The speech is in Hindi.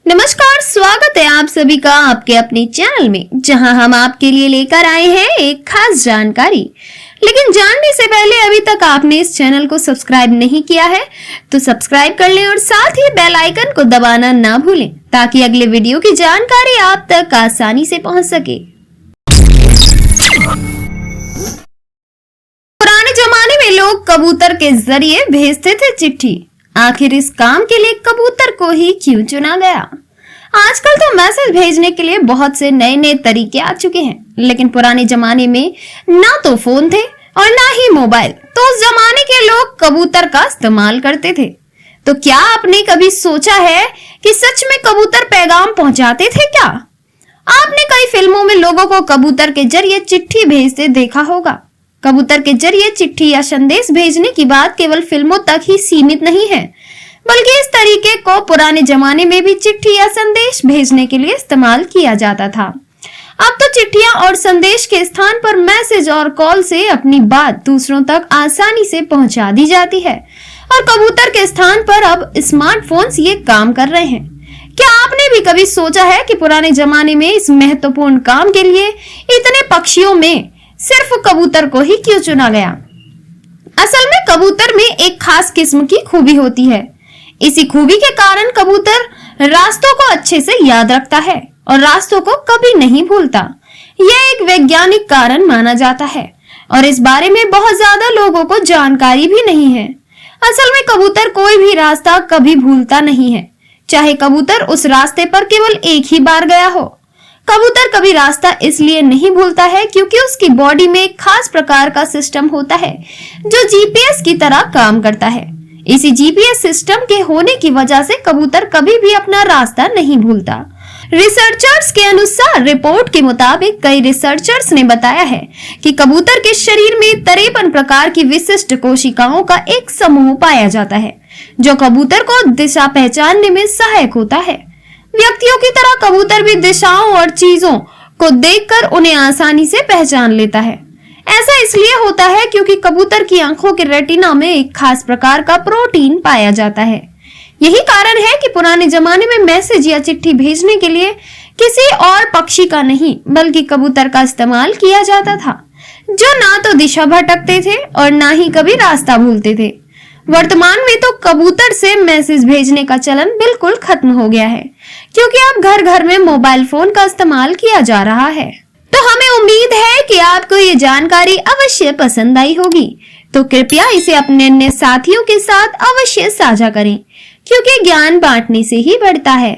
नमस्कार, स्वागत है आप सभी का आपके अपने चैनल में, जहां हम आपके लिए लेकर आए हैं एक खास जानकारी। लेकिन जानने से पहले अभी तक आपने इस चैनल को सब्सक्राइब नहीं किया है तो सब्सक्राइब कर लें और साथ ही बेल आइकन को दबाना ना भूलें ताकि अगले वीडियो की जानकारी आप तक आसानी से पहुंच सके। पुराने जमाने में लोग कबूतर के जरिए भेजते थे चिट्ठी। आखिर इस काम के लिए कबूतर को ही क्यों चुना गया? आजकल तो मैसेज भेजने के लिए बहुत से नए नए तरीके आ चुके हैं, लेकिन पुराने जमाने में ना तो फोन थे और ना ही मोबाइल, तो उस जमाने के लोग कबूतर का इस्तेमाल करते थे। तो क्या आपने कभी सोचा है कि सच में कबूतर पैगाम पहुंचाते थे क्या? आपने कई फिल्मों में लोगों को कबूतर के जरिए चिट्ठी भेजते देखा होगा। कबूतर के जरिए चिट्ठी या संदेश भेजने की बात केवल फिल्मों तक ही सीमित नहीं है, बल्कि इस तरीके को पुराने जमाने में भी चिट्ठी या संदेश भेजने के लिए इस्तेमाल किया जाता था। अब तो चिट्ठियां और संदेश के स्थान पर मैसेज और कॉल से अपनी बात दूसरों तक आसानी से पहुंचा दी जाती है और कबूतर के स्थान पर अब स्मार्टफोन्स ये काम कर रहे हैं। क्या आपने भी कभी सोचा है कि पुराने जमाने में इस महत्वपूर्ण काम के लिए इतने पक्षियों में सिर्फ कबूतर को ही क्यों चुना गया? असल में कबूतर में एक खास किस्म की खूबी होती है। इसी खूबी के कारण कबूतर रास्तों को अच्छे से याद रखता है और रास्तों को कभी नहीं भूलता। यह एक वैज्ञानिक कारण माना जाता है और इस बारे में बहुत ज्यादा लोगों को जानकारी भी नहीं है। असल में कबूतर कोई भी रास्ता कभी भूलता नहीं है, चाहे कबूतर उस रास्ते पर केवल एक ही बार गया हो। कबूतर कभी रास्ता इसलिए नहीं भूलता है क्योंकि उसकी बॉडी में एक खास प्रकार का सिस्टम होता है जो जीपीएस की तरह काम करता है। इसी जीपीएस सिस्टम के होने की वजह से कबूतर कभी भी अपना रास्ता नहीं भूलता। रिसर्चर्स के अनुसार रिपोर्ट के मुताबिक कई रिसर्चर्स ने बताया है कि कबूतर के शरीर में 53 प्रकार की विशिष्ट कोशिकाओं का एक समूह पाया जाता है जो कबूतर को दिशा पहचानने में सहायक होता है। व्यक्तियों की तरह कबूतर भी दिशाओं और चीजों को देखकर उन्हें आसानी से पहचान लेता है। ऐसा इसलिए होता है क्योंकि कबूतर की आंखों के रेटिना में एक खास प्रकार का प्रोटीन पाया जाता है। यही कारण है कि पुराने जमाने में मैसेज या चिट्ठी भेजने के लिए किसी और पक्षी का नहीं बल्कि कबूतर का इस्तेमाल किया जाता था, जो ना तो दिशा भटकते थे और ना ही कभी रास्ता भूलते थे। वर्तमान में तो कबूतर से मैसेज भेजने का चलन बिल्कुल खत्म हो गया है क्योंकि अब घर घर में मोबाइल फोन का इस्तेमाल किया जा रहा है। तो हमें उम्मीद है कि आपको ये जानकारी अवश्य पसंद आई होगी, तो कृपया इसे अपने अन्य साथियों के साथ अवश्य साझा करें क्योंकि ज्ञान बांटने से ही बढ़ता है।